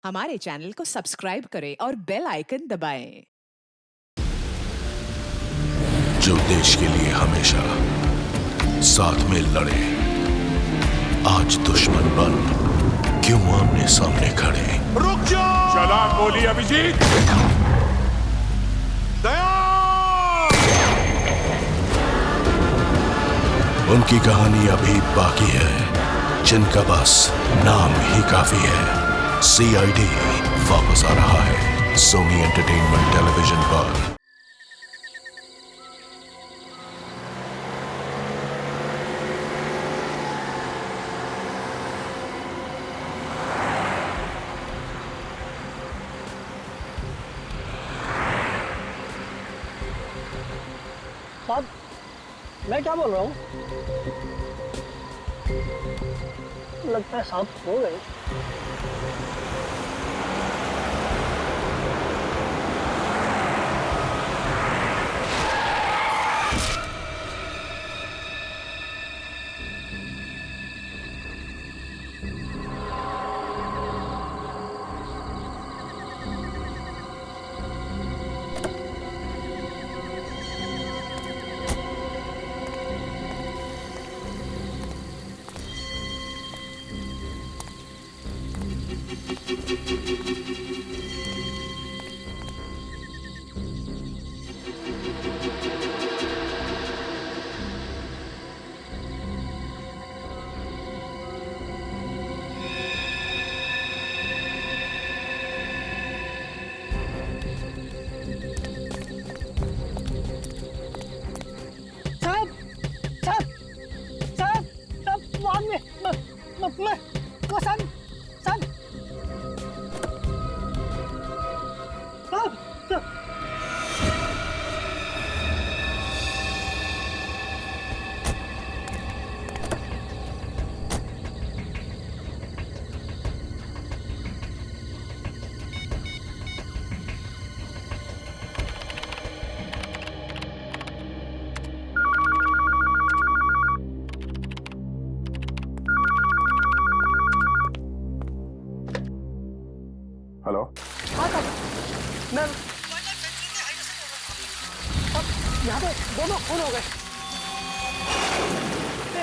हमारे चैनल को सब्सक्राइब करें और बेल आइकन दबाएं। जो देश के लिए हमेशा साथ में लड़े, आज दुश्मन बन क्यों आमने सामने खड़े। रुक जाओ! चला गोली अभिजीत! दया! उनकी कहानी अभी बाकी है, जिनका बस नाम ही काफी है। सीआईडी वापस आ रहा है सोनी एंटरटेनमेंट टेलीविजन पर। साहब, मैं क्या बोल रहा हूँ? लगता है साहब हो गए। मैं सन सन हेलो। हाँ साहब, मैं और यहाँ पे दोनों खून हो गए।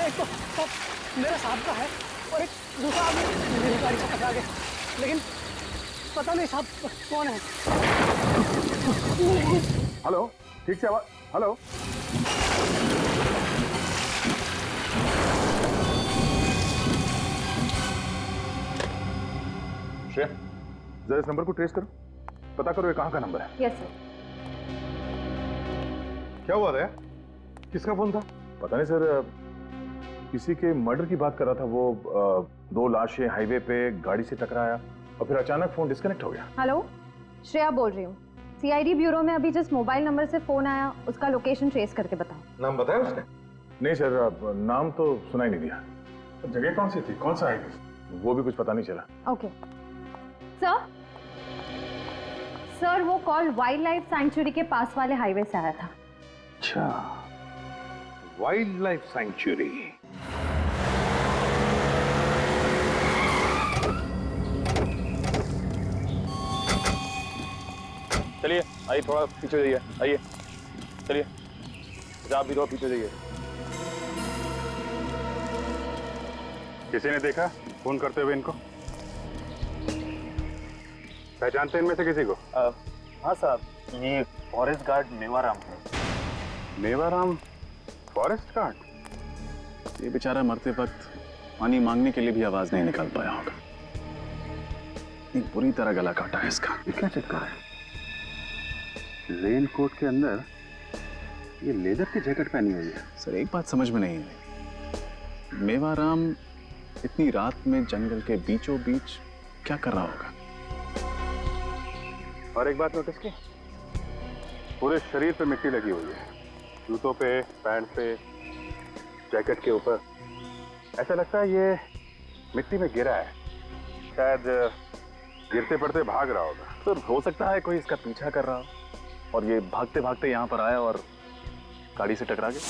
एक तो मेरे साहब का है और एक दूसरा आदमी मेरी गाड़ी से टकरा गया, लेकिन पता नहीं साहब कौन है। हेलो, ठीक से आवाज। हेलो। श्रेया, जरा इस नंबर को ट्रेस करो, पता करो ये कहाँ का नंबर है। Yes sir. क्या हुआ दया? किसका फोन था? पता नहीं सर, किसी के मर्डर की बात कर रहा था वो। दो लाशें हाईवे पे गाड़ी से टकराया और फिर अचानक फोन डिस्कनेक्ट हो गया। हेलो, श्रेया बोल रही हूँ। सीआईडी ब्यूरो में अभी जिस मोबाइल नंबर से फोन आया उसका लोकेशन ट्रेस करके बताओ। नाम बताया उसने? नहीं सर, नाम तो सुनाई नहीं दिया। जगह कौन सी थी, कौन सा हाईवे, वो भी कुछ पता नहीं चला। Okay sir. सर वो कॉल वाइल्ड लाइफ सैंक्चुरी के पास वाले हाईवे से आया था। अच्छा, वाइल्ड लाइफ सैंक्चुरी। चलिए आइए, थोड़ा पीछे जाइए, आइए चलिए, आप भी थोड़ा पीछे जाइए। किसी ने देखा फोन करते हुए इनको? पहचानते इनमें से किसी को? हाँ साहब, ये फॉरेस्ट गार्ड मेवाराम है। Mewaram forest guard? ये बेचारा मरते वक्त पानी मांगने के लिए भी आवाज नहीं निकाल पाया होगा। एक बुरी तरह गला काटा है इसका। ये क्या चक्कर है? रेन कोट के अंदर ये लेदर की जैकेट पहनी हुई है। सर एक बात समझ में नहीं आई, मेवाराम इतनी रात में जंगल के बीचों बीच क्या कर रहा होगा? और एक बात नोटिस की, पूरे शरीर पे मिट्टी लगी हुई है, जूतों पे, पैंट पे, जैकेट के ऊपर। ऐसा लगता है ये मिट्टी में गिरा है, शायद गिरते पड़ते भाग रहा होगा। सर हो सकता है कोई इसका पीछा कर रहा हो और ये भागते भागते यहाँ पर आया और गाड़ी से टकरा गया।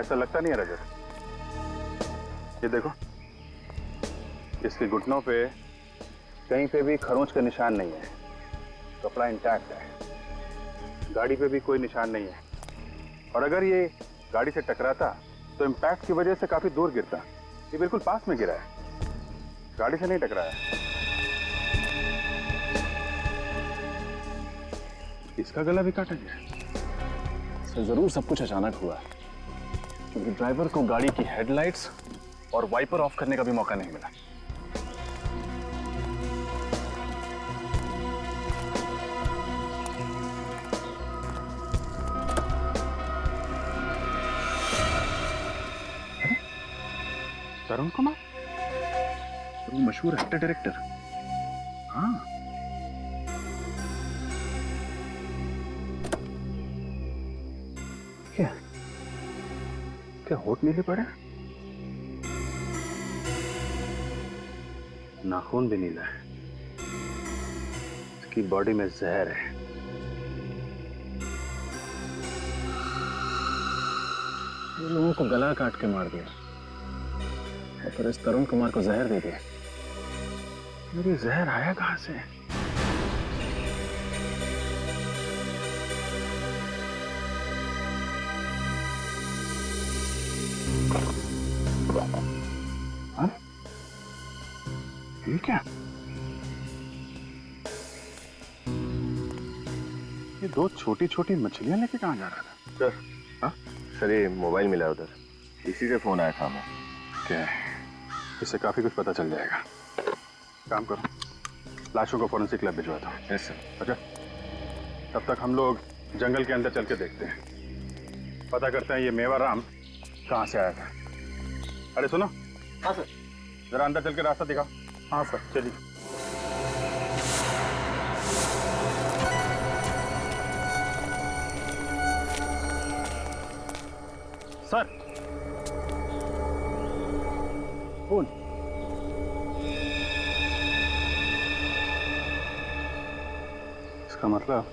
ऐसा लगता नहीं है रजत। ये देखो, इसके घुटनों पे कहीं पे भी खरोंच का निशान नहीं है, कपड़ा इंटैक्ट है, गाड़ी पे भी कोई निशान नहीं है। और अगर ये गाड़ी से टकराता तो इम्पैक्ट की वजह से काफी दूर गिरता। ये बिल्कुल पास में गिरा है, गाड़ी से नहीं टकराया। इसका गला भी काटा गया। सर जरूर सब कुछ अचानक हुआ है, क्योंकि ड्राइवर को गाड़ी की हेडलाइट्स और वाइपर ऑफ करने का भी मौका नहीं मिला। तरुण कुमार, तो वो मशहूर एक्टर डायरेक्टर। हाँ, क्या क्या होठ नीले पड़े? नाखून भी नीला है। इसकी बॉडी में जहर है। ये लोगों को गला काट के मार दिया और फिर इस तरुण कुमार को जहर दे दिया। मेरी जहर आया कहां से? हाँ? ये क्या? ये दो छोटी छोटी मछलियां लेके कहां जा रहा था? सर, हाँ सर, ये मोबाइल मिला उधर, इसी से फोन आया था हमें। क्या है? इससे काफी कुछ पता चल जाएगा। काम करो, लाशों को फॉरेंसिक लैब भिजवा दो। Yes sir. अच्छा, तब तक हम लोग जंगल के अंदर चल के देखते हैं, पता करते हैं ये मेवाराम कहाँ से आया था। अरे सुनो। हाँ सर। जरा अंदर चल के रास्ता दिखाओ। हाँ सर। चलिए। Sir, phone. इसका मतलब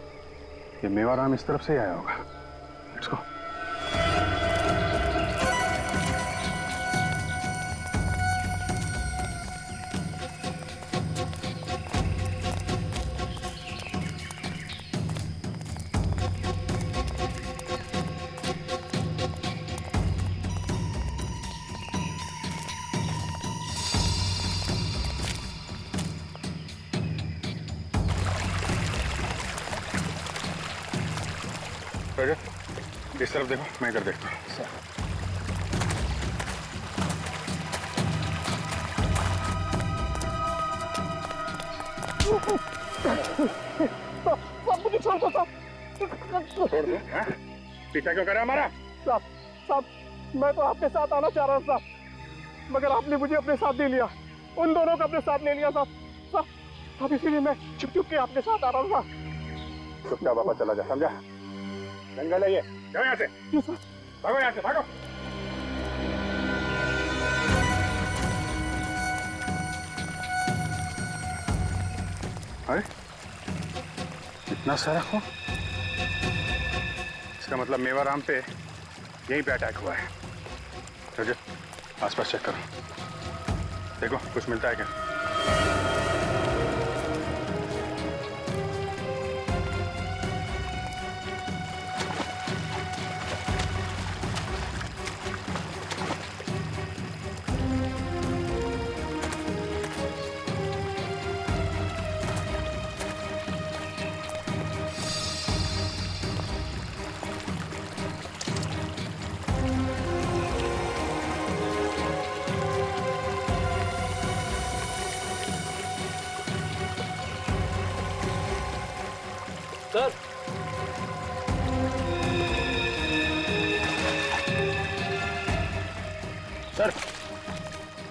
ये मेवाराम इस तरफ से ही आया होगा। Let's go. इस तरफ देखो, मैं इधर देखता हूँ। मुझे छोड़ दो साहब। छोड़ दो? हाँ? पीछा क्यों करा हमारा? साहब, मैं तो आपके साथ आना चाह रहा था साहब, मगर आपने मुझे अपने साथ नहीं लिया। उन दोनों को अपने साथ ले लिया साहब। अब इसीलिए मैं छुप छुप के आपके साथ आ रहा हूँ साहब। चुपचाप वापस चला जा, समझा? जंगल है ये, जाओ यहाँ से। भागो यहाँ से, भागो। अरे इतना सारा खून? इसका मतलब मेवाराम पे यहीं पे अटैक हुआ है। रजत, आसपास चेक करो, देखो कुछ मिलता है क्या। सर,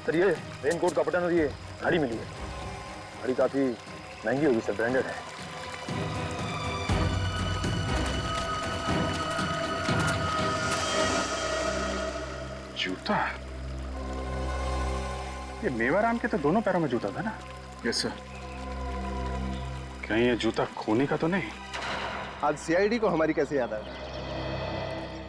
सर ये रेनकोट का बटन और ये घड़ी मिली है। घड़ी काफी महंगी होगी सर, ब्रांडेड है। जूता? ये मेवाराम के तो दोनों पैरों में जूता था ना? Yes sir. कहीं ये जूता खूनी का तो नहीं? आज सीआईडी को हमारी कैसे याद आ गई?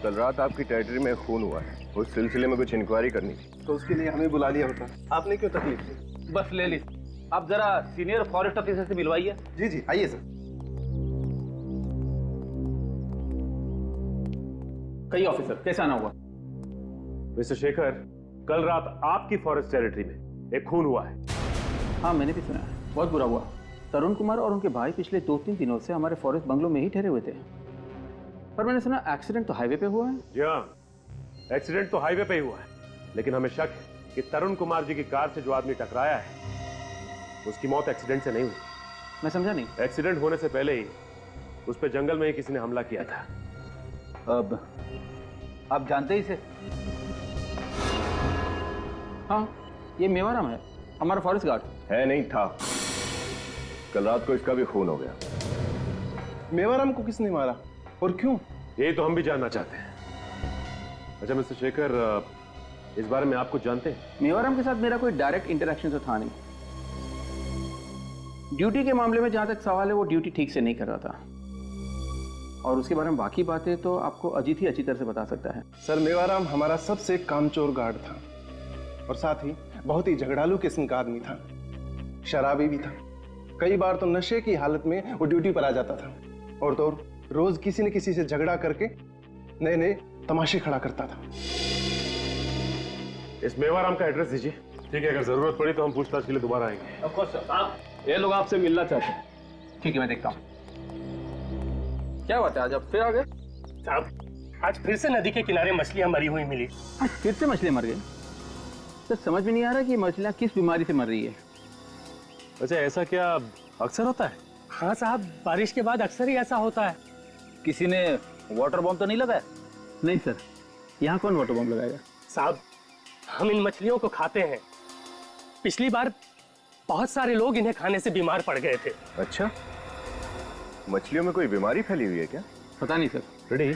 कल रात आपकी टेरिटरी में खून हुआ है। उस सिलसिले में कुछ इंक्वायरी करनी थी। तो उसके लिए हमें बुला लिया होता, आपने क्यों तकलीफ ली? बस ले ली। आप जरा सीनियर फॉरेस्ट ऑफिसर से मिलवाइए। जी जी, आइए सर। कई ऑफिसर, कैसे आना हुआ? मिस्टर शेखर, कल रात आपकी फॉरेस्ट टेरिटरी में एक खून हुआ है। हाँ, मैंने भी सुना है, बहुत बुरा हुआ। तरुण कुमार और उनके भाई पिछले 2-3 दिनों से हमारे फॉरेस्ट बंगलो में ही ठहरे हुए थे, पर मैंने सुना एक्सीडेंट तो हाईवे पे हुआ है। जी हाँ, एक्सीडेंट तो हाईवे पे ही हुआ है, लेकिन हमें शक है कि तरुण कुमार जी की कार से जो आदमी टकराया है उसकी मौत एक्सीडेंट से नहीं हुई। मैं समझा नहीं। एक्सीडेंट होने से पहले ही उस पर जंगल में ही किसी ने हमला किया था। अब आप जानते ही इसे? हाँ, ये मेवाराम है, हमारा फॉरेस्ट गार्ड। है नहीं था, कल रात को इसका भी खून हो गया। मेवाराम को किसने मारा और क्यों? ये तो हम भी जानना चाहते हैं। अच्छा मिस्टर शेखर, इस बारे में आप कुछ जानते हैं? मेवाराम के साथ मेरा कोई डायरेक्ट इंटरेक्शन तो था नहीं। ड्यूटी के मामले में जहां तक सवाल है, वो ड्यूटी ठीक से नहीं कर रहा था, और उसके बारे में बाकी बातें तो आपको अजीत ही अच्छी तरह से बता सकता है। सर, मेवाराम हमारा सबसे कामचोर गार्ड था और साथ ही बहुत ही झगड़ालू किस्म का आदमी था, शराबी भी था। कई बार तो नशे की हालत में वो ड्यूटी पर आ जाता था, और तो और रोज किसी न किसी से झगड़ा करके नए नए तमाशे खड़ा करता था। इस मेवाराम का एड्रेस दीजिए। ठीक है, अगर जरूरत पड़ी तो हम पूछताछ के लिए दोबारा आएंगे। ऑफ कोर्स सर, ये लोग आपसे मिलना चाहते हैं। ठीक है, मैं देखता हूँ। क्या बात है, आज आप फिर आ गए? साहब, आज फिर से नदी के किनारे मछलियां मरी हुई मिली। आज फिर से मछलियां मर गई? सर, समझ में नहीं आ रहा कि मछलियां किस बीमारी से मर रही है। अच्छा, ऐसा क्या अक्सर होता है? हाँ साहब, बारिश के बाद अक्सर ही ऐसा होता है। किसी ने वाटर बॉम्ब तो नहीं लगाया? नहीं सर, यहाँ कौन वाटर बॉम्ब लगाएगा? साहब, हम इन मछलियों को खाते हैं। पिछली बार बहुत सारे लोग इन्हें खाने से बीमार पड़ गए थे। अच्छा, मछलियों में कोई बीमारी फैली हुई है क्या? पता नहीं सर। रेडी,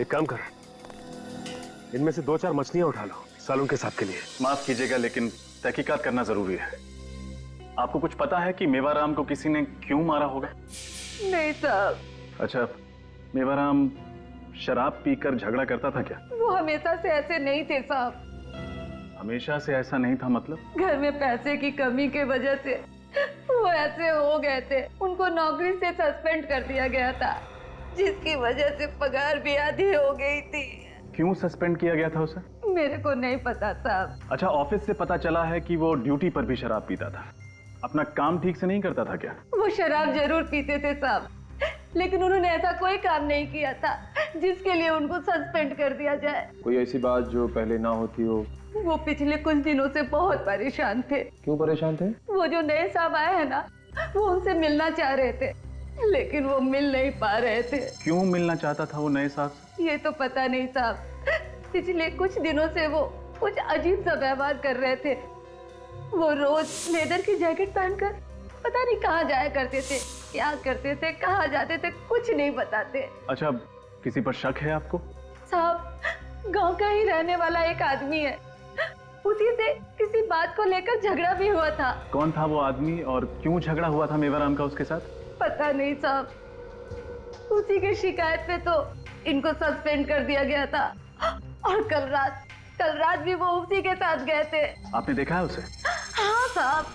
एक काम कर, इनमें से 2-4 मछलियां उठा लो सालों के साथ के लिए। माफ कीजिएगा, लेकिन तहकीकात करना जरूरी है। आपको कुछ पता है कि मेवाराम को किसी ने क्यों मारा होगा? नहीं साहब। अच्छा, मेवाराम शराब पीकर झगड़ा करता था क्या? वो हमेशा से ऐसे नहीं थे साहब। हमेशा से ऐसा नहीं था मतलब? घर में पैसे की कमी के वजह से वो ऐसे हो गए थे। उनको नौकरी से सस्पेंड कर दिया गया था, जिसकी वजह से पगार भी आधी हो गई थी। क्यों सस्पेंड किया गया था उसे? मेरे को नहीं पता साहब। अच्छा, ऑफिस से पता चला है कि वो ड्यूटी पर भी शराब पीता था। अपना काम ठीक से नहीं करता था क्या? वो शराब जरूर पीते थे साहब, लेकिन उन्होंने ऐसा कोई काम नहीं किया था जिसके लिए उनको सस्पेंड कर दिया जाए। कोई ऐसी बात जो पहले ना होती हो? वो पिछले कुछ दिनों से बहुत परेशान थे। क्यों परेशान थे? वो जो नए साहब आए हैं ना, वो उनसे मिलना चाह रहे थे, लेकिन वो मिल नहीं पा रहे थे। क्यों मिलना चाहता था वो नए साहब से? ये तो पता नहीं साहब, पिछले कुछ दिनों से वो कुछ अजीब सा व्यवहार कर रहे थे। वो रोज लेदर की जैकेट पहनकर पता नहीं कहाँ जाया करते थे, क्या करते थे, कहाँ जाते थे, कुछ नहीं बताते। अच्छा, किसी पर शक है आपको? साहब, गांव का ही रहने वाला एक आदमी है, उसी से किसी बात को लेकर झगड़ा भी हुआ था। कौन था वो आदमी और क्यों झगड़ा हुआ था मेवाराम का उसके साथ? पता नहीं साहब, उसी की शिकायत पे तो इनको सस्पेंड कर दिया गया था, और कल रात भी वो उसी के साथ गए थे। आपने देखा है उसे? हाँ साहब।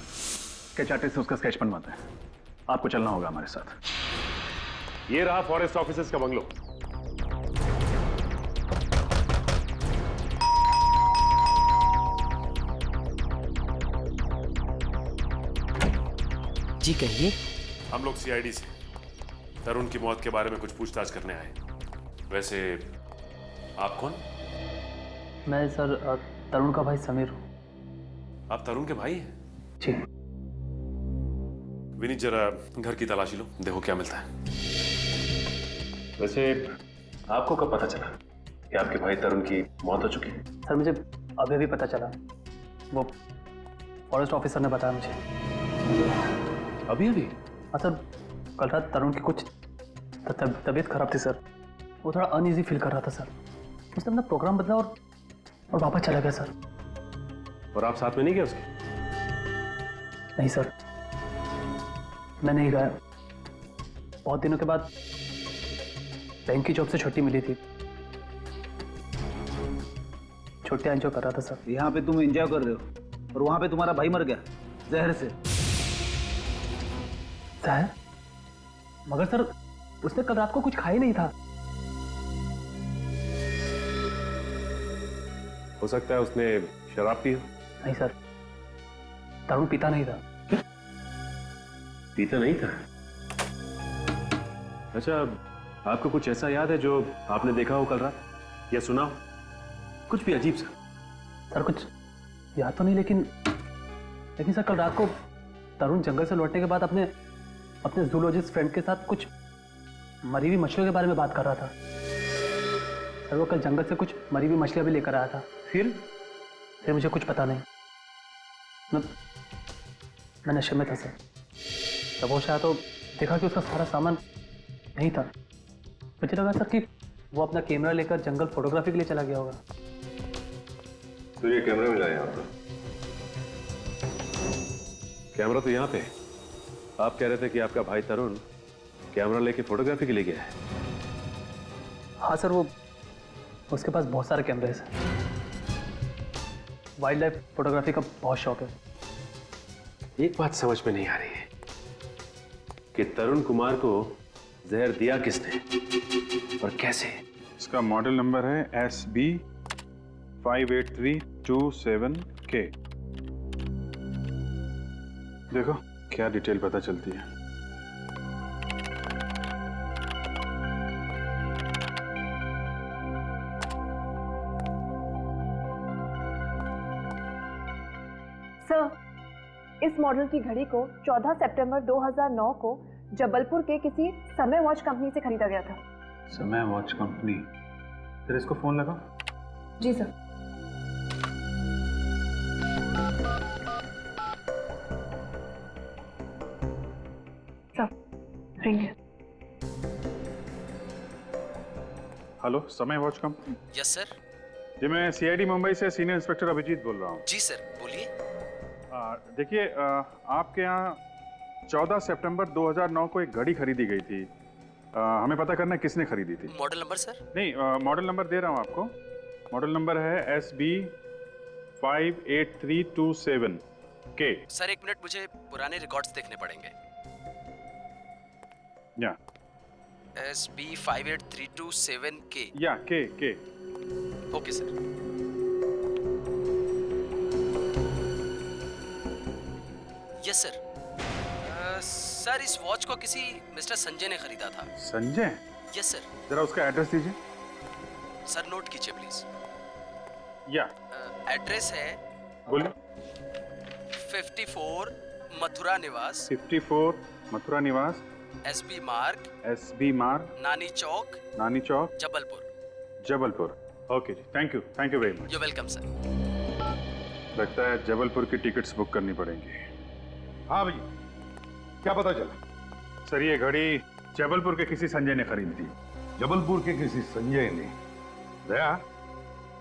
स्केच आर्टिस्ट से उसका स्केच बनवाते हैं। आपको चलना होगा हमारे साथ। ये रहा फॉरेस्ट ऑफिसर्स का बंगलो। जी कहिए। हम लोग सीआईडी से तरुण की मौत के बारे में कुछ पूछताछ करने आए। वैसे आप कौन? मैं सर तरुण का भाई समीर हूँ। आप तरुण के भाई हैं? जी। विनीत, जरा घर की तलाशी लो, देखो क्या मिलता है। वैसे आपको कब पता चला कि आपके भाई तरुण की मौत हो चुकी है? सर, मुझे अभी भी पता चला, वो फॉरेस्ट ऑफिसर ने बताया मुझे। अभी अभी? हाँ सर, कल रात तरुण की कुछ तबीयत खराब थी सर। वो थोड़ा अनईजी फील कर रहा था सर। उसने अपना प्रोग्राम बदला और वापस चला गया सर। और आप साथ में नहीं गए उसके? नहीं सर, मैं नहीं गया। बहुत दिनों के बाद बैंक की जॉब से छुट्टी मिली थी, छुट्टियां एंजॉय कर रहा था सर। यहाँ पे तुम एंजॉय कर रहे हो और वहां पे तुम्हारा भाई मर गया जहर से। जहर? मगर सर उसने कल रात को कुछ खाया नहीं था। हो सकता है उसने शराब पी हो। नहीं सर, तरुण पीता नहीं था। पीता नहीं था? अच्छा, आपको कुछ ऐसा याद है जो आपने देखा हो कल रात या सुना हो? कुछ भी अजीब सा? सर कुछ याद तो नहीं, लेकिन सर कल रात को तरुण जंगल से लौटने के बाद अपने जूलॉजिस्ट फ्रेंड के साथ कुछ मरी हुई मछलियों के बारे में बात कर रहा था। सर वो कल जंगल से कुछ मरी हुई मछलियां भी लेकर आया था। फिर मुझे कुछ पता नहीं, मैं नशे में था सर। जब होश आया तो देखा कि उसका सारा सामान नहीं था। मुझे लगा सर कि वो अपना कैमरा लेकर जंगल फोटोग्राफी के लिए चला गया होगा। तो ये कैमरा मिला यहाँ पर? कैमरा तो यहाँ पे। आप कह रहे थे कि आपका भाई तरुण कैमरा लेके फोटोग्राफी के लिए गया है? हाँ सर, वो उसके पास बहुत सारे कैमरे हैं सर। वाइल्ड लाइफ फोटोग्राफी का बहुत शौक है। एक बात समझ में नहीं आ रही है कि तरुण कुमार को जहर दिया किसने और कैसे? इसका मॉडल नंबर है SB 58327K। देखो क्या डिटेल पता चलती है। सर, इस मॉडल की घड़ी को 14 सितंबर 2009 को जबलपुर के किसी समय वॉच कंपनी से खरीदा गया था। समय वॉच कंपनी? फिर इसको फोन लगा। जी सर। रिंग है। Hello, Samay watch company? Yes sir. जी मैं CID मुंबई से सीनियर इंस्पेक्टर अभिजीत बोल रहा हूँ। जी सर, बोलिए। देखिए, आपके यहाँ 14 सितंबर 2009 को एक घड़ी खरीदी गई थी। हमें पता करना है किसने खरीदी थी। Model number sir? नहीं, मॉडल नंबर दे रहा हूँ आपको। मॉडल नंबर है SB 58327K। सर एक मिनट, मुझे पुराने रिकॉर्ड्स देखने पड़ेंगे। या SB 58327K। या K। Okay sir. Yes sir. Sir इस वॉच को किसी मिस्टर संजय ने खरीदा था। संजय? Yes sir. जरा उसका एड्रेस दीजिए। सर नोट कीजिए प्लीज। या एड्रेस है, बोलिए। 54 मथुरा निवास। 54 मथुरा निवास। SB मार्ग। नानी चौक जबलपुर। ओके जी, thank you very much. You welcome sir. लगता है जबलपुर की टिकट्स बुक करनी पड़ेंगी। हाँ भैया, क्या पता चला? सर ये घड़ी जबलपुर के किसी संजय ने खरीदी थी। जबलपुर के किसी संजय ने? दया,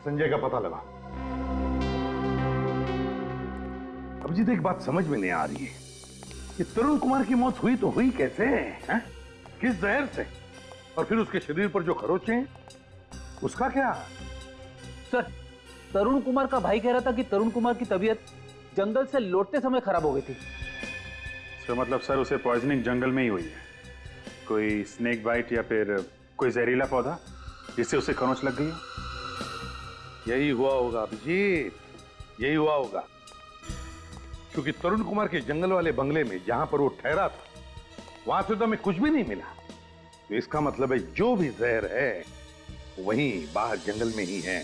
संजय का पता लगा। अभिजीत, एक बात समझ में नहीं आ रही है कि तरुण कुमार की मौत हुई तो हुई कैसे है? किस जहर से? और फिर उसके शरीर पर जो खरोचे हैं उसका क्या? सर, तरुण कुमार का भाई कह रहा था कि तरुण कुमार की तबीयत जंगल से लौटते समय खराब हो गई थी। तो मतलब सर उसे पॉइजनिंग जंगल में ही हुई है? कोई स्नेक बाइट या फिर कोई जहरीला पौधा जिससे उसे खरोंच लग गई? यही हुआ होगा अभिजीत, यही हुआ होगा। क्योंकि तरुण कुमार के जंगल वाले बंगले में जहां पर वो ठहरा था वहां से तो हमें कुछ भी नहीं मिला। तो इसका मतलब है जो भी जहर है वहीं बाहर जंगल में ही है।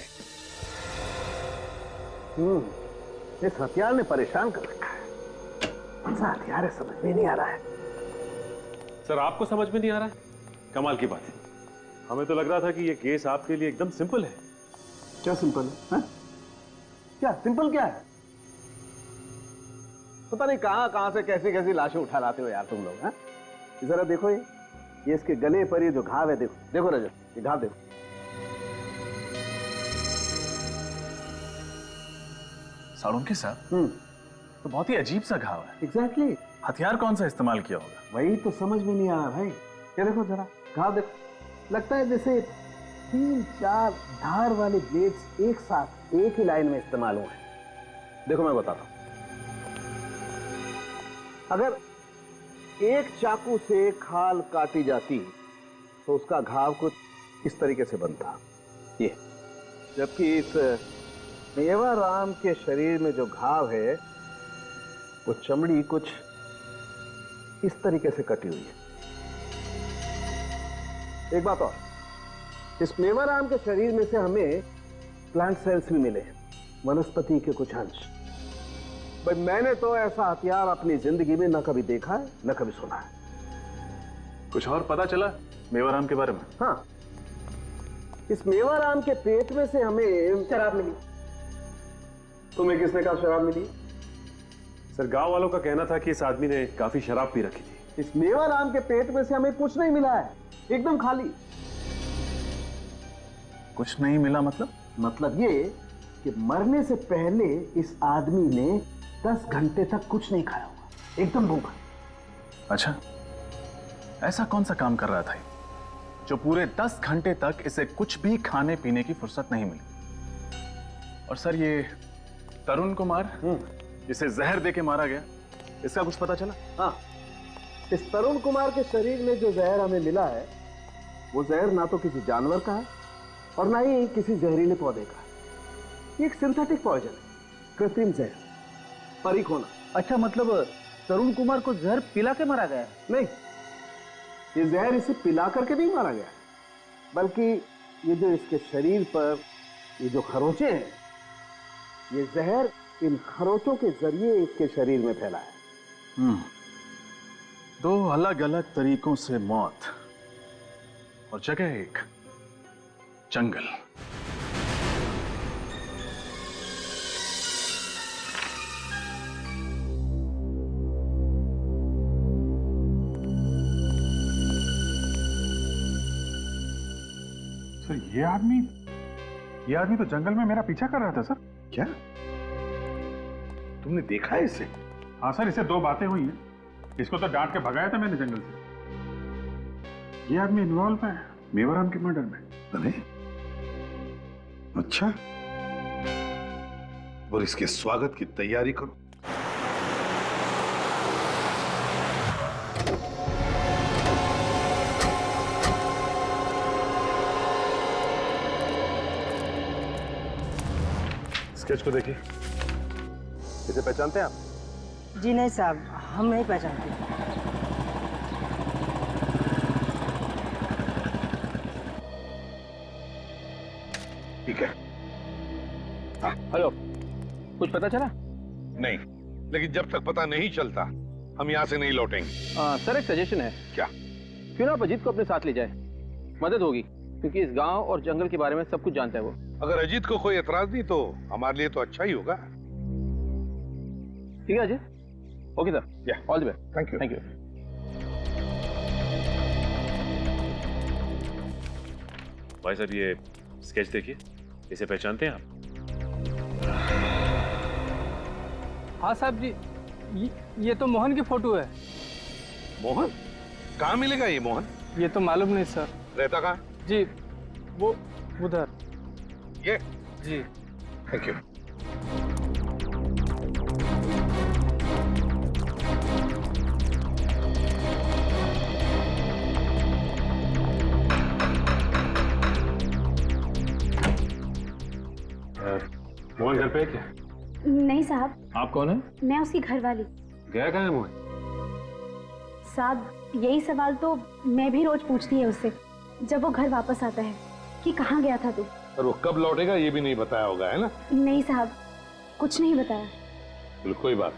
इस हथियार ने परेशान कर रखा है। कौन सा हथियार है समझ में नहीं आ रहा है। सर आपको समझ में नहीं आ रहा है? कमाल की बात है। हमें तो लग रहा था कि ये केस आपके लिए एकदम सिंपल है। क्या सिंपल है? क्या सिंपल क्या है? पता नहीं कहां से कैसी कैसी लाशें उठा लाते हो यार तुम लोग। हैं? जरा देखो ये इसके गले पर ये जो घाव है, देखो रजत, ये घाव देखो। साळुंखे साहब, तो बहुत ही अजीब सा घाव है। एग्जैक्टली। हथियार कौन सा इस्तेमाल किया होगा? वही तो समझ में नहीं आ रहा भाई। ये देखो जरा घाव देखो, लगता है जैसे 3-4 धार वाले ब्लेड्स एक साथ एक ही लाइन में इस्तेमाल हुए हैं। देखो मैं बताता हूं, अगर एक चाकू से खाल काटी जाती तो उसका घाव कुछ इस तरीके से बनता, ये। जबकि इस मेवाराम के शरीर में जो घाव है वो चमड़ी कुछ इस तरीके से कटी हुई है। एक बात और, इस मेवाराम के शरीर में से हमें प्लांट सेल्स भी मिले, वनस्पति के कुछ अंश। भाई मैंने तो ऐसा हथियार अपनी जिंदगी में न कभी देखा है न कभी सुना है। कुछ और पता चला मेवाराम के बारे में? हाँ, इस मेवाराम के पेट में से हमें शराब मिली। तुम्हें किसने कहा शराब मिली? सर गांव वालों का कहना था कि इस आदमी ने काफी शराब पी रखी थी। इस मेवाराम के पेट में से हमें कुछ नहीं मिला है, एकदम खाली। कुछ नहीं मिला मतलब? मतलब ये कि मरने से पहले इस आदमी ने 10 घंटे तक कुछ नहीं खाया होगा, एकदम भूखा। अच्छा, ऐसा कौन सा काम कर रहा था जो पूरे 10 घंटे तक इसे कुछ भी खाने पीने की फुर्सत नहीं मिली? और सर ये तरुण कुमार जिसे जहर देके मारा गया, इसका कुछ पता चला? हाँ, इस तरुण कुमार के शरीर में जो जहर हमें मिला है वो जहर ना तो किसी जानवर का है और ना ही किसी जहरीले पौधे का है। ये एक सिंथेटिक पॉइजन है, कृत्रिम जहर, परीख होना। अच्छा, मतलब तरुण कुमार को जहर पिला के मारा गया? नहीं, ये जहर इसे पिला करके नहीं मारा गया, बल्कि ये जो इसके शरीर पर ये जो खरोंचे हैं, ये जहर इन खरोंचों के जरिए इसके शरीर में फैला है। 2 अलग अलग तरीकों से मौत और जगह एक जंगल। सर ये आदमी तो जंगल में मेरा पीछा कर रहा था सर। क्या तुमने देखा है इसे? हाँ सर, इससे 2 बातें हुई हैं। इसको तो डांट के भगाया था मैंने जंगल से। ये आदमी इन्वॉल्व है मेवाराम के मर्डर में। अरे अच्छा, और इसके स्वागत की तैयारी करो। स्केच को देखिए, इसे पहचानते हैं आप? जी नहीं साहब, हम नहीं पहचानते। ठीक है। हेलो, कुछ पता चला? नहीं, लेकिन जब तक पता नहीं चलता हम यहाँ से नहीं लौटेंगे। सर एक सजेशन है। क्या? क्यों ना आप अजीत को अपने साथ ले जाए, मदद होगी, क्योंकि इस गांव और जंगल के बारे में सब कुछ जानता है वो। अगर अजीत को कोई एतराज नहीं तो हमारे लिए तो अच्छा ही होगा। ठीक है Ajit. Okay sir, all the best. Thank you. Thank you. भाई साहब ये स्केच देखिए, इसे पहचानते हैं आप? हाँ साहब जी, ये तो मोहन की फोटो है। मोहन? कहाँ मिलेगा ये मोहन? ये तो मालूम नहीं सर। रहता कहाँ? जी वो उधर। ये? जी। Thank you. मोहन घर पे है क्या? नहीं साहब। आप कौन है? मैं उसकी घरवाली। गया कहाँ है मोहन? साहब यही सवाल तो मैं भी रोज पूछती है उससे जब वो घर वापस आता है कि कहाँ गया था तू। और वो कब लौटेगा ये भी नहीं बताया होगा, है ना? नहीं साहब, कुछ नहीं बताया। चलो कोई बात।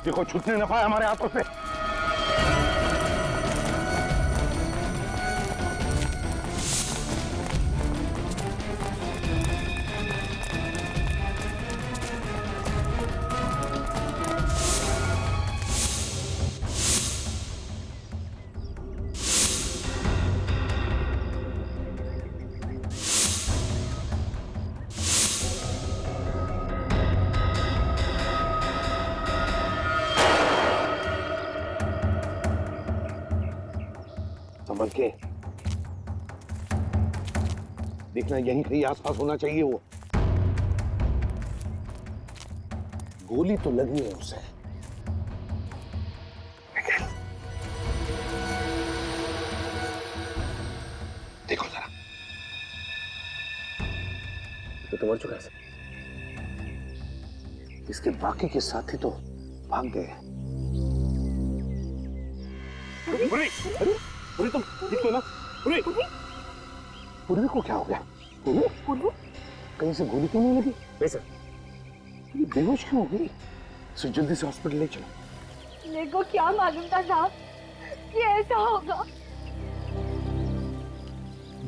देखो छुटने न पाए हमारे हाथों से। बल्कि देखना यहीं कहीं आसपास होना चाहिए वो। गोली तो लगी है उसे, देखो जरा, तो मर चुका है। इसके बाकी के साथी तो भाग गए। पुरी, पुरी तुम ठीक तो ना? पुरी, पूर्वी को क्या हो गया? पूर्वी कहीं से गोली तो नहीं लगी? नहीं सर। ये बेहोश क्यों हो गई? इसे जल्दी से हॉस्पिटल ले चलो। मेरे को क्या मालूम था साहब कि ऐसा होगा।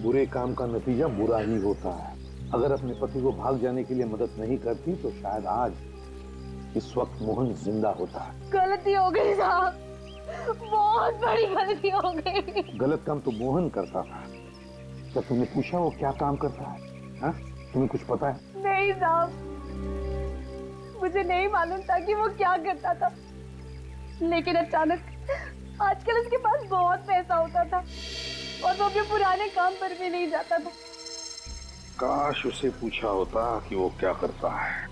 बुरे काम का नतीजा बुरा ही होता है। अगर अपने पति को भाग जाने के लिए मदद नहीं करती तो शायद आज इस वक्त मोहन जिंदा होता है। गलती हो गई साहब, बहुत बड़ी गलती हो गई। गलत काम तो मोहन करता था। क्या तुमने पूछा वो क्या काम करता है? हाँ? तुम्हें कुछ पता है? नहीं साहब, मुझे नहीं मालूम था कि वो क्या करता था, लेकिन अचानक आजकल उसके पास बहुत पैसा होता था और वो भी पुराने काम पर भी नहीं जाता था। काश उसे पूछा होता कि वो क्या करता है।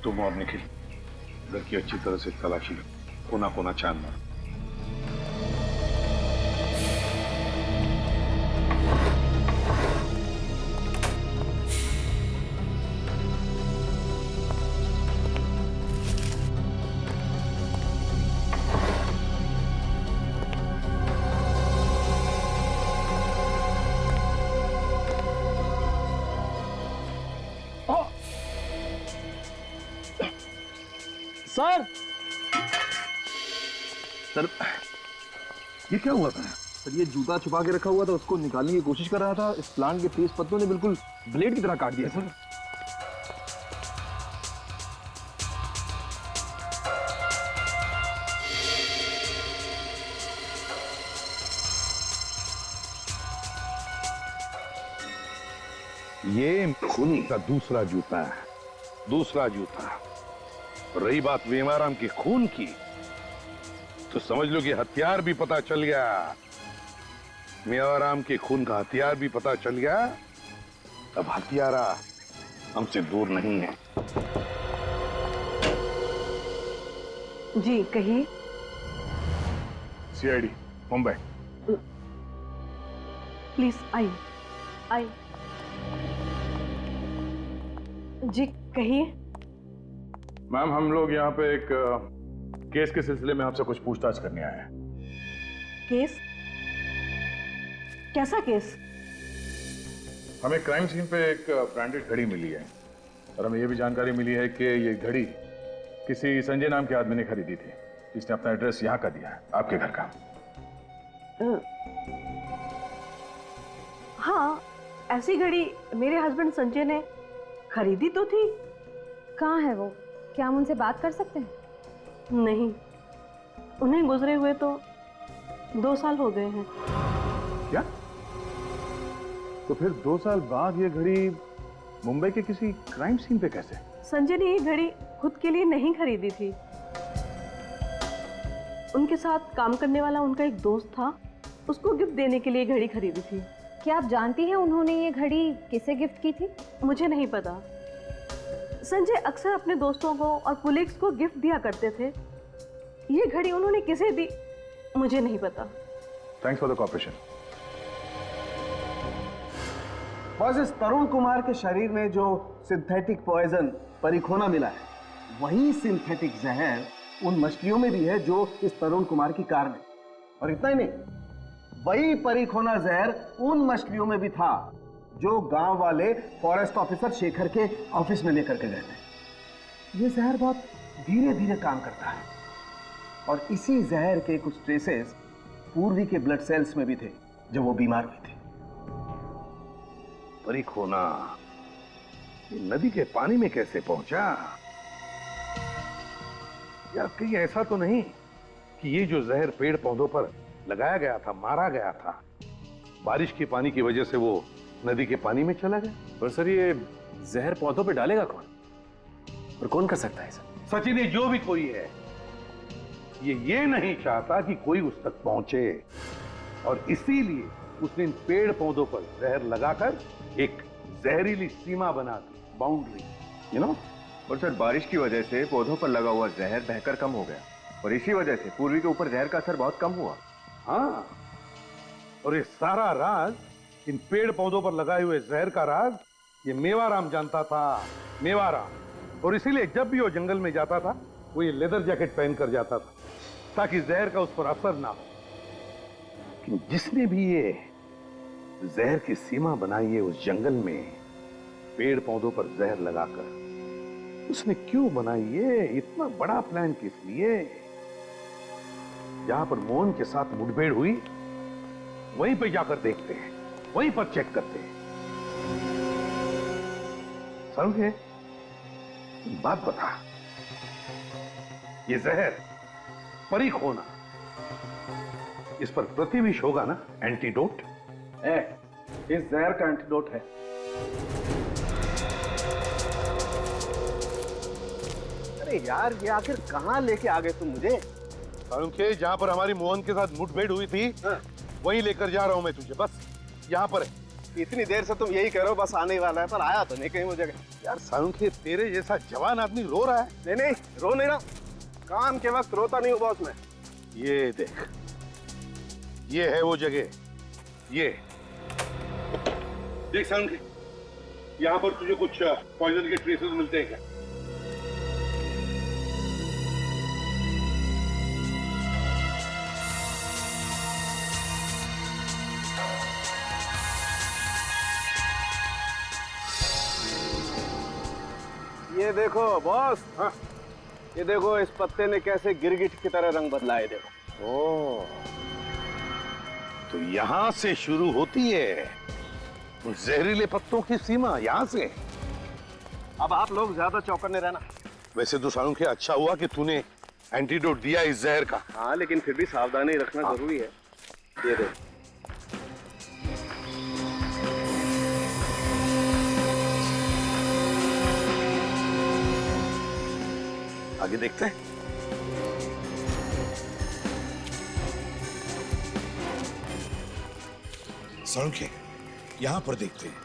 तुम और निखिल घर की अच्छी तरह से तलाशी लो, कोना कोना छान मारो। सर, सर ये क्या हुआ था? सर ये जूता छुपा के रखा हुआ था, उसको निकालने की कोशिश कर रहा था। इस प्लांट के तेज पत्तों ने बिल्कुल ब्लेड की तरह काट दिया सर। ये खूनी का दूसरा जूता है, दूसरा जूता। रही बात वेमाराम के खून की, तो समझ लो कि हथियार भी पता चल गया। मेवाराम के खून का हथियार भी पता चल गया। अब हथियारा हमसे दूर नहीं है। जी कहिए। सीआईडी मुंबई। प्लीज आइए आइए। जी कहिए। मैम हम लोग यहाँ पे एक केस के सिलसिले में आपसे कुछ पूछताछ करने आए हैं। केस? कैसा केस? हमें क्राइम सीन पे एक ब्रांडेड घड़ी मिली है और हमें ये भी जानकारी मिली है कि ये घड़ी किसी संजय नाम के आदमी ने खरीदी थी, जिसने अपना एड्रेस यहाँ का दिया है, आपके घर का। हाँ, ऐसी घड़ी मेरे हस्बैंड संजय ने खरीदी तो थी। कहाँ है वो? क्या हम उनसे बात कर सकते हैं? नहीं, उन्हें गुजरे हुए तो 2 साल हो गए हैं। क्या? तो फिर 2 साल बाद ये घड़ी मुंबई के किसी क्राइम सीन पे कैसे? संजय ने ये घड़ी खुद के लिए नहीं खरीदी थी। उनके साथ काम करने वाला उनका एक दोस्त था, उसको गिफ्ट देने के लिए घड़ी खरीदी थी। क्या आप जानती हैं उन्होंने ये घड़ी किसे गिफ्ट की थी? मुझे नहीं पता। संजय अक्सर अपने दोस्तों को और पुलिस को गिफ्ट दिया करते थे। ये घड़ी उन्होंने किसे दी मुझे नहीं पता। Thanks for the cooperation. बस इस तरुण कुमार के शरीर में जो सिंथेटिक पॉइजन परिखोना मिला है, वही सिंथेटिक जहर उन मछलियों में भी है जो इस तरुण कुमार की कार में। और इतना ही नहीं, वही परिखोना जहर उन मछलियों में भी था जो गांव वाले फॉरेस्ट ऑफिसर शेखर के ऑफिस में लेकर के गए थे। ये जहर बहुत धीरे धीरे काम करता है और इसी जहर के कुछ ट्रेसेस पूर्वी के ब्लड सेल्स में भी थे जब वो बीमार हुई थी। परिखोना ये नदी के पानी में कैसे पहुंचा? या कहीं ऐसा तो नहीं कि ये जो जहर पेड़ पौधों पर लगाया गया था, मारा गया था, बारिश के पानी की वजह से वो नदी के पानी में चला गया? पर सर ये जहर पौधों पे डालेगा कौन? और कौन कर सकता है सर? सचिन, जो भी कोई है, ये नहीं चाहता कि कोई उस तक पहुंचे, और इसीलिए उसने इन पेड़ पौधों पर जहर लगाकर एक जहरीली सीमा बना दी, बाउंड्री, यू नो। और सर बारिश की वजह से पौधों पर लगा हुआ जहर बहकर कम हो गया, और इसी वजह से पूर्वी के ऊपर जहर का असर बहुत कम हुआ। हाँ, और ये सारा राज, इन पेड़ पौधों पर लगाए हुए जहर का राज, ये मेवाराम जानता था, मेवाराम। और इसीलिए जब भी वो जंगल में जाता था वो ये लेदर जैकेट पहन कर जाता था, ताकि जहर का उस पर असर ना हो। लेकिन जिसने भी ये जहर की सीमा बनाई है उस जंगल में, पेड़ पौधों पर जहर लगाकर, उसने क्यों बनाई है? इतना बड़ा प्लान किस लिए? जहां पर मोहन के साथ मुठभेड़ हुई वहीं पे जाकर देखते हैं, वहीं पर चेक करते हैं। समझे? बात बता, ये जहर परीख होना, इस पर प्रतिविष होगा ना एंटीडोट? इस जहर का एंटीडोट है। अरे यार, ये आखिर कहां लेके आ गए तुम मुझे? के जहां पर हमारी मोहन के साथ मुठभेड़ हुई थी, वहीं लेकर जा रहा हूं मैं तुझे। बस यहाँ पर है। इतनी देर से तुम यही कह रहे हो बस आने वाला है, पर आया तो नहीं कहीं मुझे। यार सालुंखे, तेरे जैसा जवान आदमी रो रहा है। नहीं नहीं, रो नहीं रहा, काम के वक्त रोता नहीं हूँ बॉस मैं। ये देख, ये है वो जगह, ये देख सालुंखे, यहाँ पर तुझे कुछ पॉइजन के ट्रेसेस मिलते हैं क्या? ये देखो बॉस, हाँ, ये देखो इस पत्ते ने कैसे गिरगिट की तरह रंग बदला है, देखो। ओह, तो यहां से शुरू होती है उन जहरीले पत्तों की सीमा, यहां से। अब आप लोग ज्यादा चौकन्ने रहना। वैसे तो सालुंखे अच्छा हुआ कि तूने एंटीडोट दिया इस जहर का। हाँ, लेकिन फिर भी सावधानी रखना जरूरी है। ये देखो, आगे देखते हैं। सालुंखे, यहां पर देखते हैं।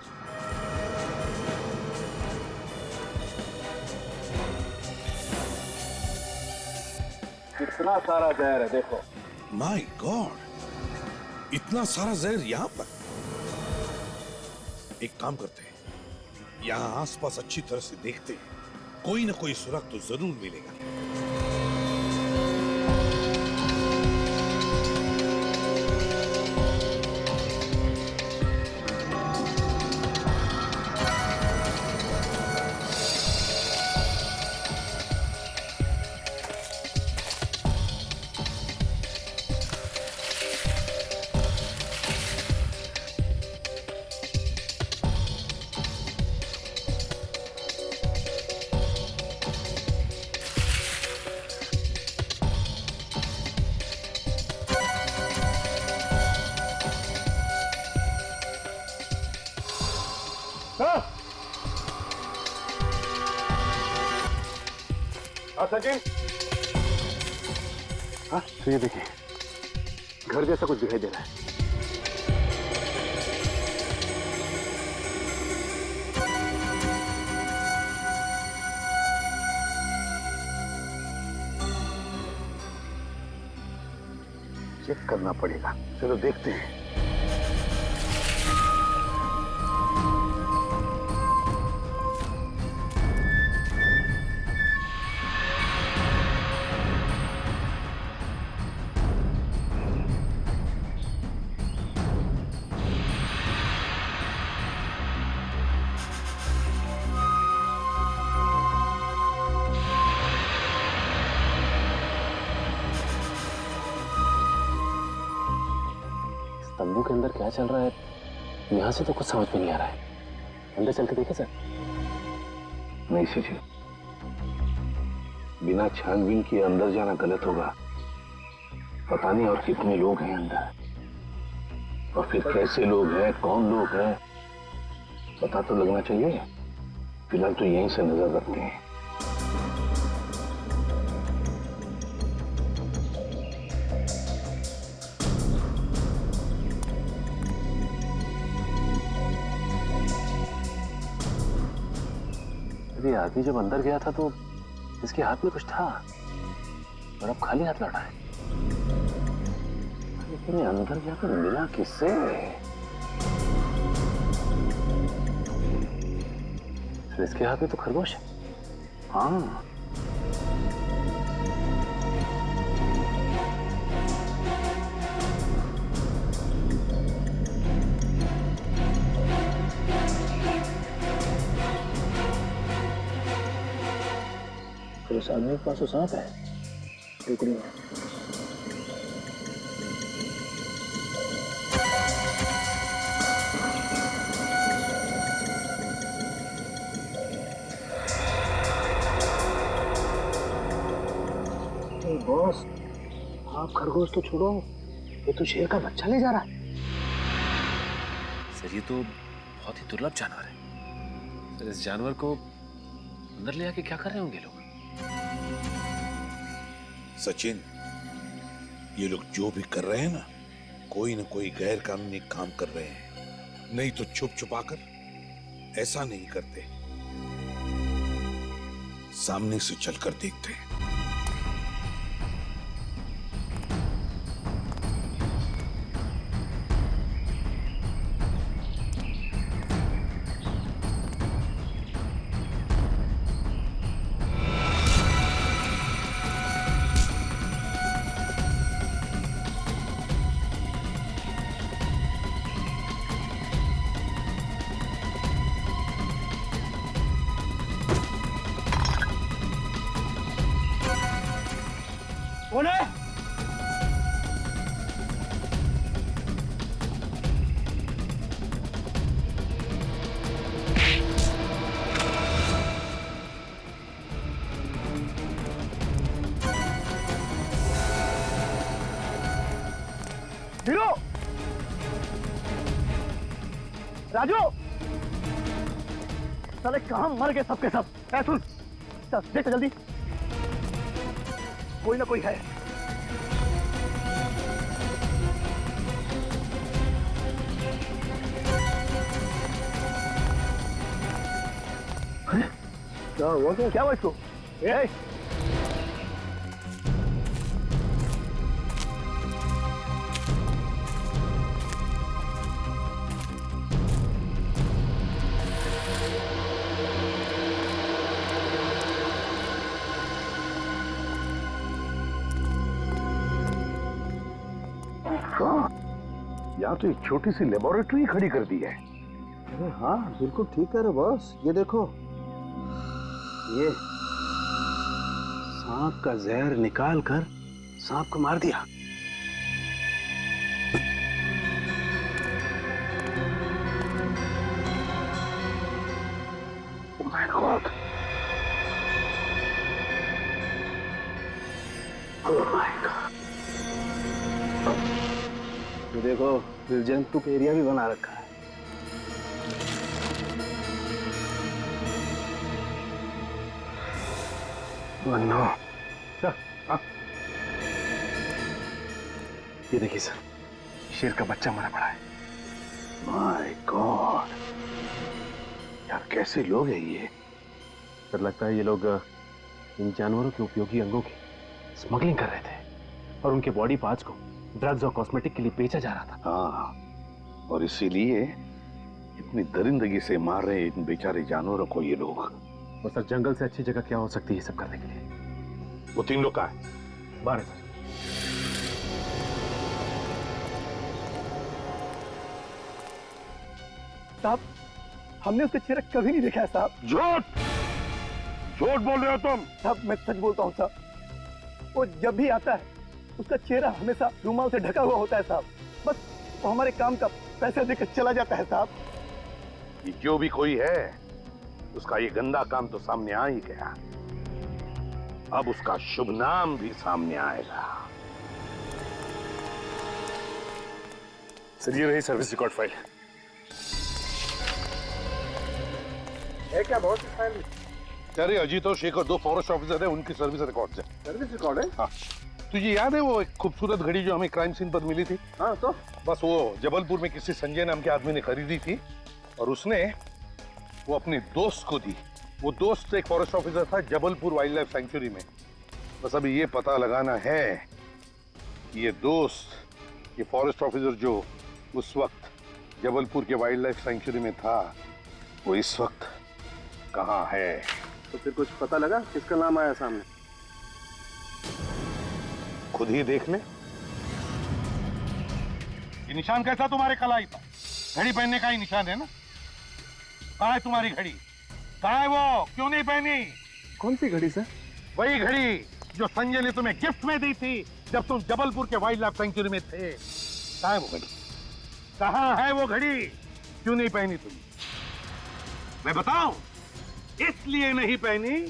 कितना सारा जहर है, देखो। माय गॉड, इतना सारा जहर यहां पर। एक काम करते हैं, यहां आसपास अच्छी तरह से देखते हैं, कोई ना कोई सुराग तो जरूर मिलेगा। सचिन, हाँ, तो ये देखिए, घर जैसा कुछ दिखाई दे रहा है। चेक करना पड़ेगा, चलो देखते हैं। तंबू के अंदर क्या चल रहा है यहाँ से तो कुछ समझ में नहीं आ रहा है। अंदर चल के देखे सर। नहीं सचिन, बिना छानबीन के अंदर जाना गलत होगा। पता नहीं और कितने लोग हैं अंदर, और फिर कैसे लोग हैं, कौन लोग हैं, पता तो लगना चाहिए। फिलहाल तो यहीं से नजर रखते हैं। सर ये आदमी जब अंदर गया था तो इसके हाथ में कुछ था और अब खाली हाथ लौटा है। लेकिन ये अंदर जाकर मिला किससे? तो इसके हाथ में तो खरगोश है। हाँ फिर उस आदमी के पास तो सांप है टुकड़ी में। बॉस आप खरगोश तो छोड़ो, ये तो शेर का बच्चा ले जा रहा है। सर ये तो बहुत ही दुर्लभ जानवर है। सर इस जानवर को अंदर ले आके क्या कर रहे होंगे लोग? सचिन, ये लोग जो भी कर रहे हैं ना, कोई न कोई गैर कानूनी काम कर रहे हैं। नहीं तो छुप छुपा कर ऐसा नहीं करते, सामने से चलकर देखते हैं। कौन है? हीरो, राजू, साले कहाँ मर गए सबके सब? ऐ सुन, चल देख जल्दी, कोई ना कोई है। क्या हुआ? क्या हुआ इसको? ए! यहाँ तो एक छोटी सी लेबोरेटरी खड़ी कर दी है। अरे हाँ, बिल्कुल ठीक कह रहे बॉस। ये देखो, ये सांप का जहर निकाल कर सांप को मार दिया। Oh my God! Oh my God! ये देखो, जंतु का एरिया भी बना रखा है। Oh no! ये देखिए सर, शेर का बच्चा मरा पड़ा है। My God! यार कैसे लोग हैं ये? सर लगता है ये लोग इन जानवरों के उपयोगी अंगों की स्मगलिंग कर रहे थे और उनके बॉडी पार्ट्स को ड्रग्स और कॉस्मेटिक के लिए बेचा जा रहा था। हाँ, और इसीलिए इतनी दरिंदगी से मार रहे इन बेचारे जानवरों को ये लोग। और सर जंगल से अच्छी जगह क्या हो सकती है ये सब करने के लिए? वो 3 लोग कहाँ हैं? बाहर सर। साहब, हमने उसका चेहरा कभी नहीं देखा है साहब। झूठ! झूठ बोल रहे हो तुम? साहब मैं सच बोलता हूँ साहब। वो जब भी आता है उसका चेहरा हमेशा रुमाल से ढका हुआ होता है साहब। बस वो हमारे काम का पैसा देकर चला जाता है साहब। ये जो भी कोई है, उसका ये गंदा काम तो सामने आ ही गया। अब उसका शुभ नाम भी सामने आएगा। सर ये रही सर्विस रिकॉर्ड फाइल। है क्या बहुत इस फाइल में? अरे अजीत और शेखर 2 फॉरेस्ट ऑफिसर है, उनकी सर्विस रिकॉर्ड है। सर्विस रिकॉर्ड है? हाँ। तुझे याद है वो एक खूबसूरत घड़ी जो हमें क्राइम सीन पर मिली थी? हाँ तो बस वो जबलपुर में किसी संजय नाम के आदमी ने खरीदी थी और उसने वो अपने दोस्त को दी। वो दोस्त एक फॉरेस्ट ऑफिसर था जबलपुर वाइल्ड लाइफ सेंचुरी में। बस अभी ये पता लगाना है कि ये दोस्त, ये फॉरेस्ट ऑफिसर जो उस वक्त जबलपुर के वाइल्ड लाइफ सेंचुरी में था, वो इस वक्त कहाँ है। तो फिर कुछ पता लगा किसका नाम आया सामने? खुद ही देख ले। ये निशान कैसा तुम्हारे कलाई पर? घड़ी पहनने का ही निशान है ना? कहाँ है तुम्हारी घड़ी? कहाँ है वो? क्यों नहीं पहनी? कौन सी घड़ी सर? वही घड़ी जो संजय ने तुम्हें गिफ्ट में दी थी जब तुम जबलपुर के वाइल्ड लाइफ सेंचुरी में थे। कहाँ है वो घड़ी? कहाँ है वो घड़ी? क्यों नहीं पहनी तुम? मैं बताऊं, इसलिए नहीं पहनी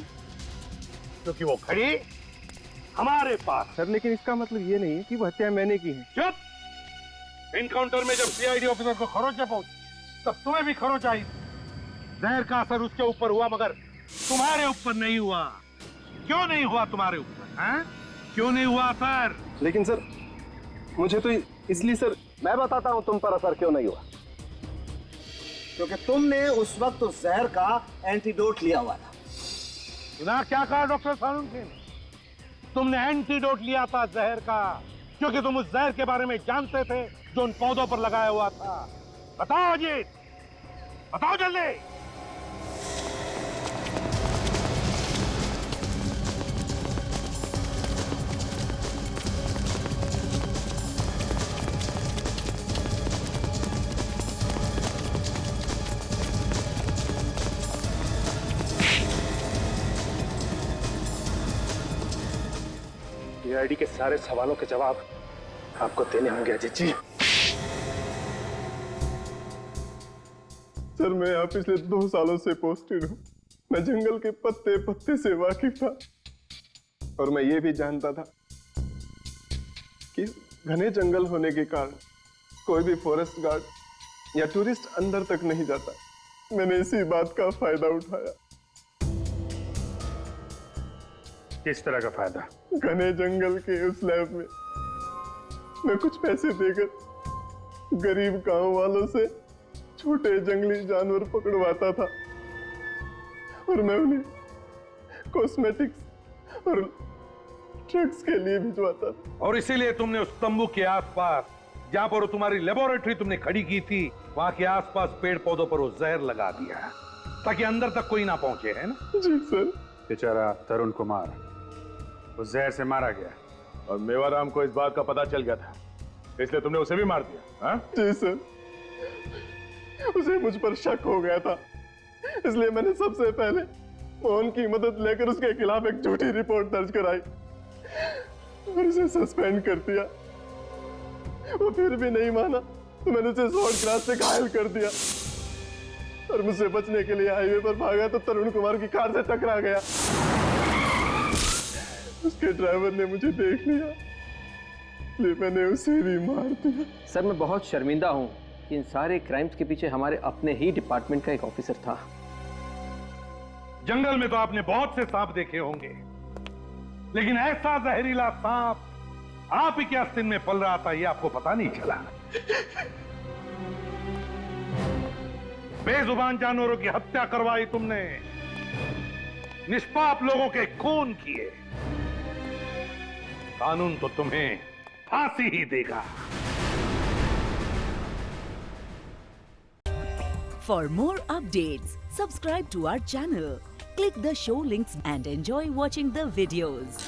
क्योंकि वो घड़ी हमारे पास। सर लेकिन इसका मतलब ये नहीं है कि वो हत्या मैंने की है। चुप! इनकाउंटर में जब सीआईडी ऑफिसर को खरोच पहुंची तब तुम्हें भी खरोच आई। जहर का असर उसके ऊपर हुआ मगर तुम्हारे ऊपर नहीं हुआ। क्यों नहीं हुआ तुम्हारे ऊपर? हैं? क्यों नहीं हुआ असर? लेकिन सर मुझे तो इसलिए सर। मैं बताता हूं तुम पर असर क्यों नहीं हुआ। क्योंकि तुमने उस वक्त उस जहर का एंटीडोट लिया हुआ था। सुना क्या कहा डॉक्टर सालुंखे? तुमने एंटीडोट लिया था जहर का, क्योंकि तुम उस जहर के बारे में जानते थे जो उन पौधों पर लगाया हुआ था। बताओ अजीत, बताओ जल्दी। सीआईडी के सारे सवालों के जवाब आपको देने होंगे अजीत जी। सर मैं यहाँ पिछले 2 सालों से पोस्टेड हूँ। मैं जंगल के पत्ते पत्ते से वाकिफ था और मैं ये भी जानता था कि घने जंगल होने के कारण कोई भी फॉरेस्ट गार्ड या टूरिस्ट अंदर तक नहीं जाता। मैंने इसी बात का फायदा उठाया। किस तरह का फायदा? घने जंगल के उस लैब में मैं कुछ पैसे देकर गरीब गांव वालों से छोटे जंगली जानवर पकड़वाता था और मैं उन्हें कॉस्मेटिक्स और ड्रग्स के लिए भिजवाता था। और इसीलिए तुमने उस तंबू के आसपास जहां पर तुम्हारी लेबोरेटरी तुमने खड़ी की थी, वहां के आसपास पेड़ पौधों पर वो जहर लगा दिया ताकि अंदर तक कोई ना पहुंचे, है ना? जी सर। बेचारा तरुण कुमार उस जहर से मारा गया और मेवाराम को इस बात का पता चल गया था, इसलिए तुमने उसे भी मार दिया। हाँ? जी सर, उसे मुझ पर शक हो गया था, इसलिए मैंने सबसे पहले मोहन की मदद लेकर उसके खिलाफ एक झूठी रिपोर्ट दर्ज कराई और उसे सस्पेंड कर दिया। वो फिर भी नहीं माना तो मैंने उसे शॉर्ट क्लास से घायल कर दिया और मुझसे बचने के लिए हाईवे पर भागा तो तरुण कुमार की कार से टकरा गया। उसके ड्राइवर ने मुझे देख लिया, इसलिए मैंने उसे भी मार दिया। सर मैं बहुत शर्मिंदा हूँ कि इन सारे क्राइम्स के पीछे हमारे अपने ही डिपार्टमेंट का एक ऑफिसर था। जंगल में तो आपने बहुत से सांप देखे होंगे, लेकिन ऐसा जहरीला सांप आप ही के आस्तीन में पल रहा था ये आपको पता नहीं चला। बेजुबान जानवरों की हत्या करवाई तुमने, निष्पाप लोगों के खून किए। कानून तो तुम्हें फांसी ही देगा। For more updates, subscribe to our channel, click the show links and enjoy watching the videos.